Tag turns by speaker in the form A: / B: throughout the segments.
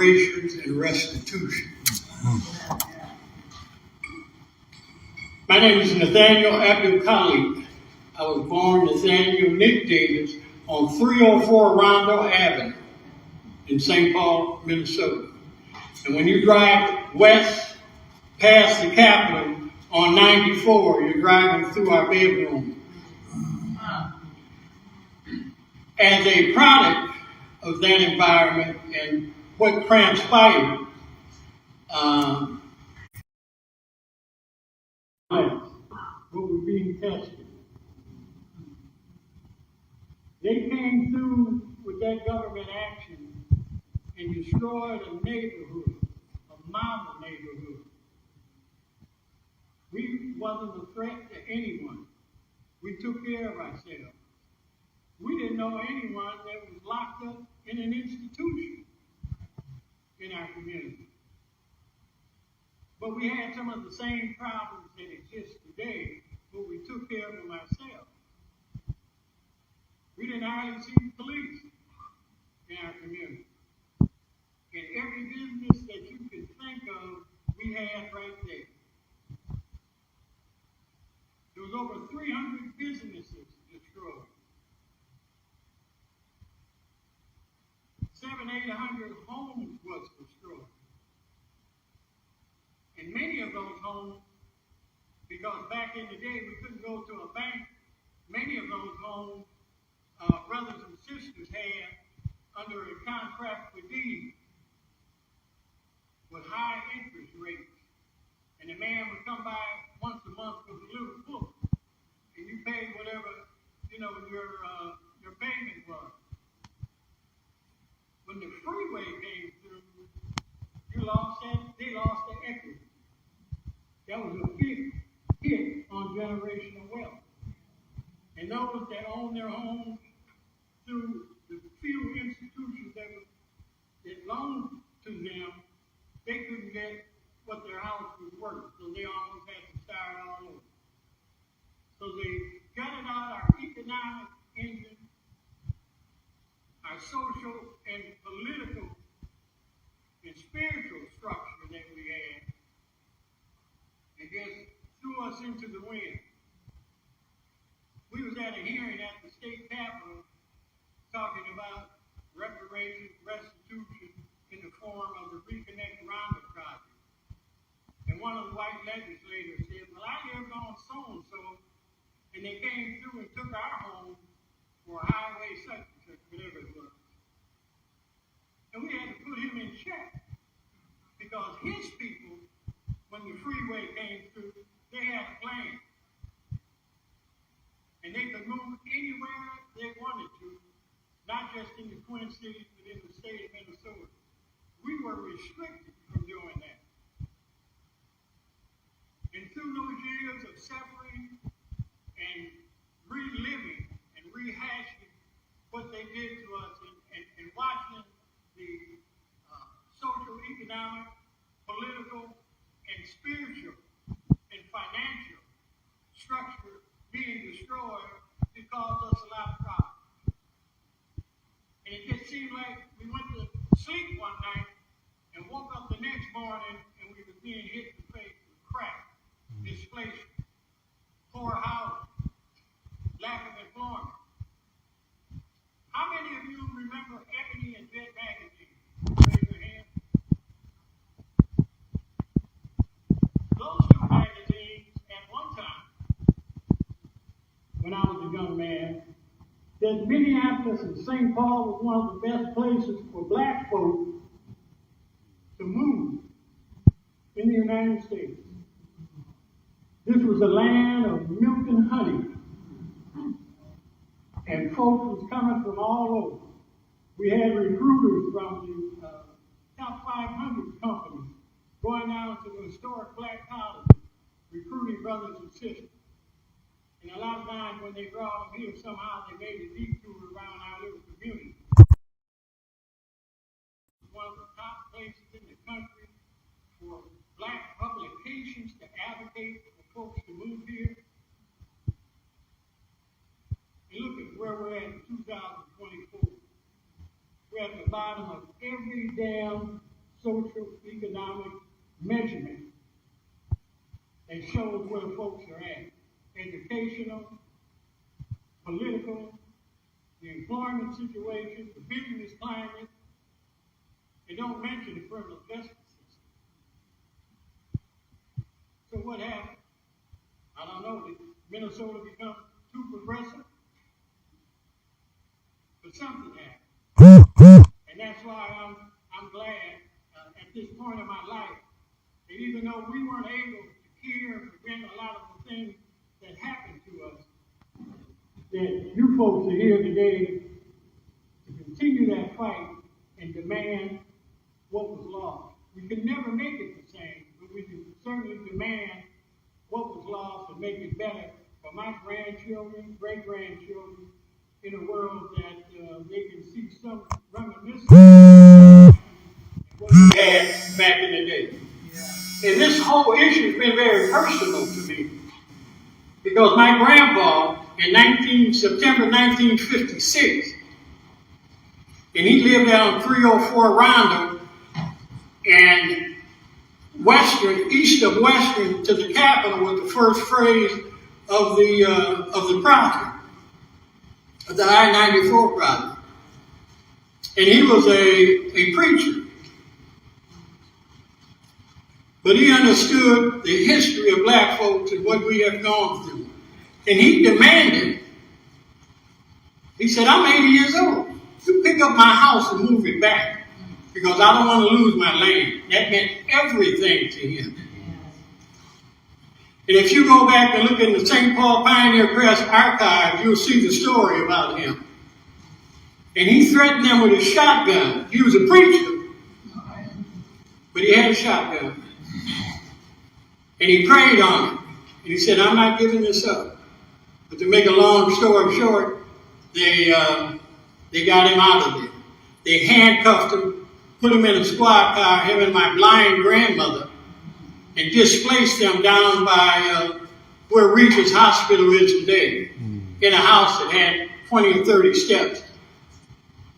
A: Reparations and Restitution. My name is Nathaniel Khaliq. I was born Nathaniel Nick Davis on 304 Rondo Avenue in St. Paul, Minnesota. And when you drive west past the Capitol on 94, you're driving through our bedroom. As a product of that environment and what transpired, what was being tested. They came through with that government action and destroyed a neighborhood, a model neighborhood. We wasn't a threat to anyone. We took care of ourselves. We didn't know anyone that was locked up in an institution in our community. But we had some of the same problems that exist today, but we took care of them ourselves. We didn't hardly see the police in our community. And every business that you can think of, we had right there. There was over 300 businesses destroyed. 700-800 homes was destroyed. And many of those homes, because back in the day we couldn't go to a bank, many of those homes, brothers and sisters had under a contract for deed with high interest rates. And the man would come by once a month with a little book, and you paid whatever, your payment was. When the freeway came through, they lost their equity. That was a big hit on generational wealth. And those that own their homes through the few institutions that loaned to them, they couldn't get what their house was worth, so they almost had to start all over. So they gutted out our economic engine, our social and political and spiritual structure that we had, and just threw us into the wind. We was at a hearing at the state capitol talking about reparations, restitution in the form of the Reconnect Rondo project. And one of the white legislators said, well, I lived on so-and-so, and they came through and took our home for a highway such and such, whatever it was. And we had to put him in check because his people, when the freeway came through, they had a plan. And they could move anywhere they wanted to, not just in the Twin Cities, but in the state of Minnesota. We were restricted from doing that. And through those years of suffering and reliving and rehashing what they did to us and watching the social, economic, political, and spiritual and financial structure being destroyed, it caused us a lot of problems. And it just seemed like we went to sleep one night and woke up the next morning and we were being hit in the face with crack, displacement, poor housing, lack of employment. How many of you remember Ebony and Jet magazine? Raise your hand. Those two magazines, at one time, when I was a young man, that Minneapolis and St. Paul was one of the best places for black folk to move in the United States. This was a land of milk and honey. And folks was coming from all over. We had recruiters from the top 500 companies going down to the historic black colleges, recruiting brothers and sisters. And a lot of times when they brought them here, somehow they made a detour around our little community. One of the top places in the country for black publications to advocate for folks to move here. And look at where we're at in 2024. We're at the bottom of every damn social, economic measurement that shows where folks are at. Educational, political, the employment situation, the business climate. They don't mention the criminal justice system. So what happened? I don't know. Did Minnesota become too progressive? But something happened. And that's why I'm glad at this point in my life that even though we weren't able to hear and prevent a lot of the things that happened to us, that you folks are here today to continue that fight and demand what was lost. We can never make it the same, but we can certainly demand what was lost and make it better for my grandchildren, great-grandchildren, in a world that they can see some reminiscence of what we had back in the day. Yeah. And this whole issue has been very personal to me because my grandpa, in September 1956, and he lived out on 304 Rondo, and east of Western to the Capitol was the first phase of the project, of the I-94 project. And he was a preacher. But he understood the history of black folks and what we have gone through. And he demanded, he said, I'm 80 years old. You pick up my house and move it back because I don't want to lose my land. That meant everything to him. And if you go back and look in the St. Paul Pioneer Press archives, you'll see the story about him. And he threatened them with a shotgun. He was a preacher, but he had a shotgun. And he prayed on it. And he said, I'm not giving this up. But to make a long story short, they got him out of there. They handcuffed him, put him in a squad car, him and my blind grandmother, and displaced them down by where Regis Hospital is today, in a house that had 20 or 30 steps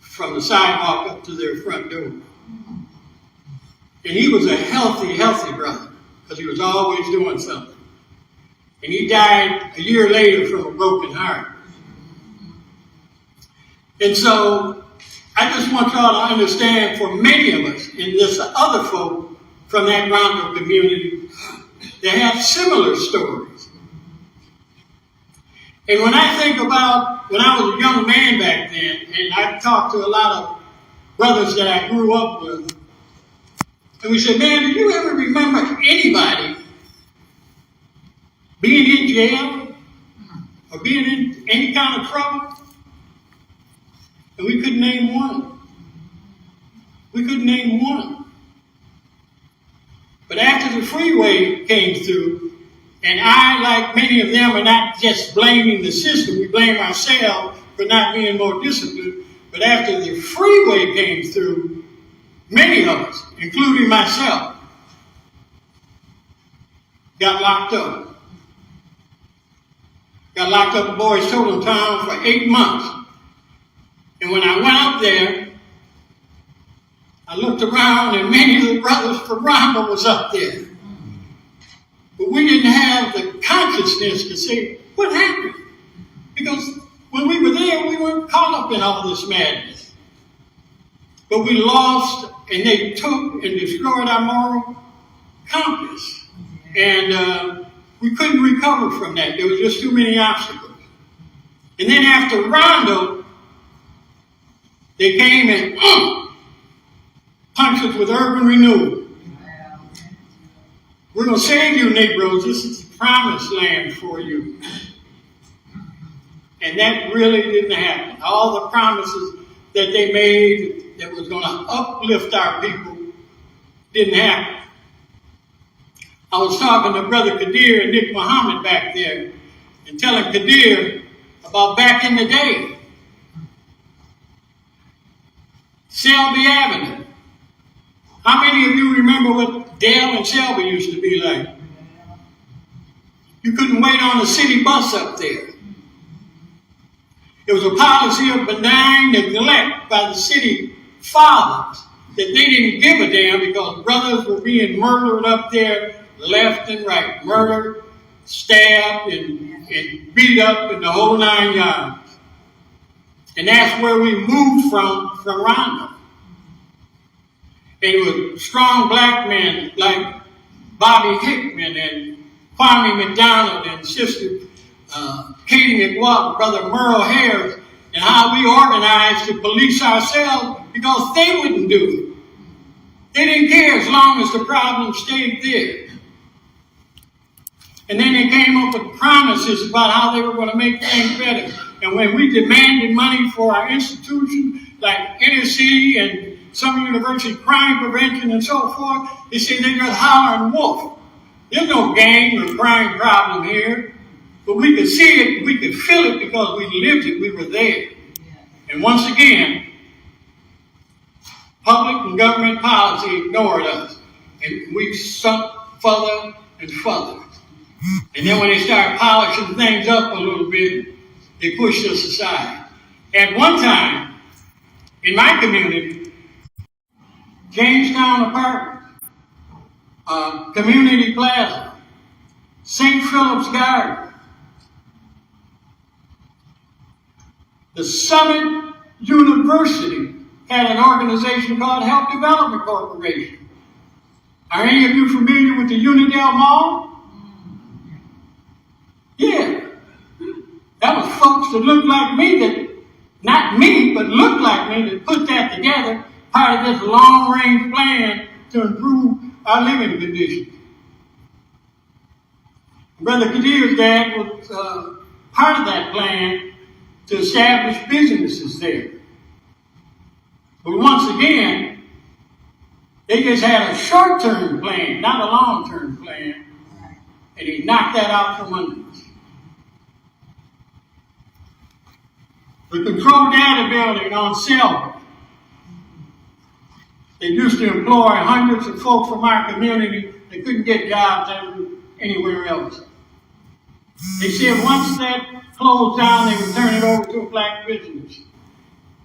A: from the sidewalk up to their front door. And he was a healthy brother, because he was always doing something. And he died a year later from a broken heart. And so, I just want y'all to understand, for many of us, and this other folk from that Rondo community, they have similar stories. And when I think about when I was a young man back then, and I talked to a lot of brothers that I grew up with, and we said, man, do you ever remember anybody being in jail or being in any kind of trouble? And we couldn't name one. We couldn't name one. But after the freeway came through, and I, like many of them, are not just blaming the system, we blame ourselves for not being more disciplined. But after the freeway came through, many of us, including myself, got locked up. Got locked up at Boys Totem Town for 8 months. And when I went up there, I looked around and many of the brothers from Rondo was up there. But we didn't have the consciousness to say, what happened? Because when we were there, we weren't caught up in all this madness. But we lost, and they took and destroyed our moral compass. And we couldn't recover from that. There was just too many obstacles. And then after Rondo, they came and punched us with urban renewal. We're going to save you, Negroes. This is the promised land for you. And that really didn't happen. All the promises that they made that was going to uplift our people didn't happen. I was talking to Brother Kadir and Nick Muhammad back there and telling Kadir about back in the day. Selby Avenue. How many of you remember what Dale and Selby used to be like? You couldn't wait on the city bus up there. It was a policy of benign neglect by the city fathers that they didn't give a damn because brothers were being murdered up there left and right. Murdered, stabbed, and beat up in the whole 9 yards. And that's where we moved from Roundup. And it was strong black men like Bobby Hickman and Kwame McDonald and Sister Katie McWalk, Brother Merle Harris, and how we organized to police ourselves because they wouldn't do it. They didn't care as long as the problem stayed there. And then they came up with promises about how they were going to make things better. And when we demanded money for our institutions, like inner city and some university crime prevention and so forth, they said they're just hollering wolf. There's no gang or crime problem here. But we could see it, we could feel it because we lived it, we were there. And once again, public and government policy ignored us. And we sunk further and further. And then when they started polishing things up a little bit, they pushed us aside. At one time, in my community, Jamestown Apartments, Community Plaza, St. Philip's Garden, the Summit University had an organization called Health Development Corporation. Are any of you familiar with the Unidale Mall? Yeah. That was folks that looked like me that, not me, but looked like me that put that together, part of this long-range plan to improve our living conditions. Brother Kadir's dad was part of that plan to establish businesses there. But once again, they just had a short-term plan, not a long-term plan, and he knocked that out from under us. The control data building on Selma, they used to employ hundreds of folks from our community that couldn't get jobs anywhere else. They said once that closed down, they would turn it over to a black business.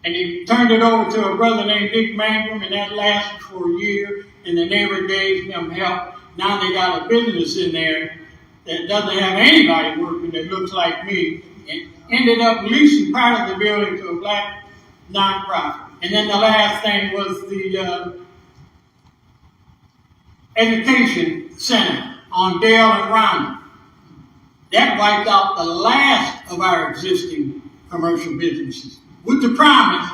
A: And he turned it over to a brother named Dick Mangum, and that lasted for a year, and the neighbor gave them help. Now they got a business in there that doesn't have anybody working that looks like me, and ended up leasing part of the building to a black nonprofit. And then the last thing was the education center on Dale and Round. That wiped out the last of our existing commercial businesses with the promise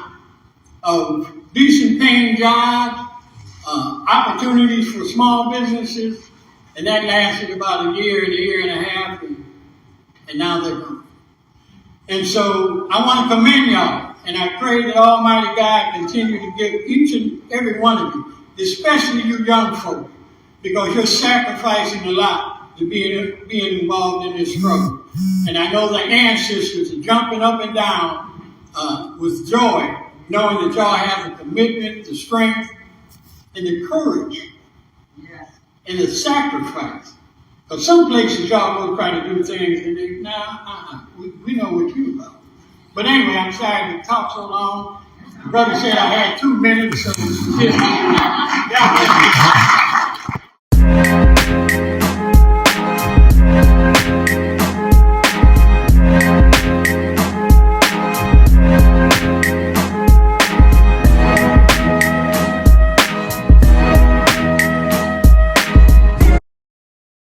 A: of decent paying jobs, opportunities for small businesses, and that lasted about a year and a half, and now they're gone. And so I want to commend y'all, and I pray that Almighty God continue to give each and every one of you, especially you young folk, because you're sacrificing a lot to being involved in this struggle. And I know the ancestors are jumping up and down with joy, knowing that y'all have the commitment, the strength, and the courage, and the sacrifice. Because some places y'all go try to do things and they, we know what you're about. But anyway, I'm sorry to talk so long. The brother said I had 2 minutes, so God bless you.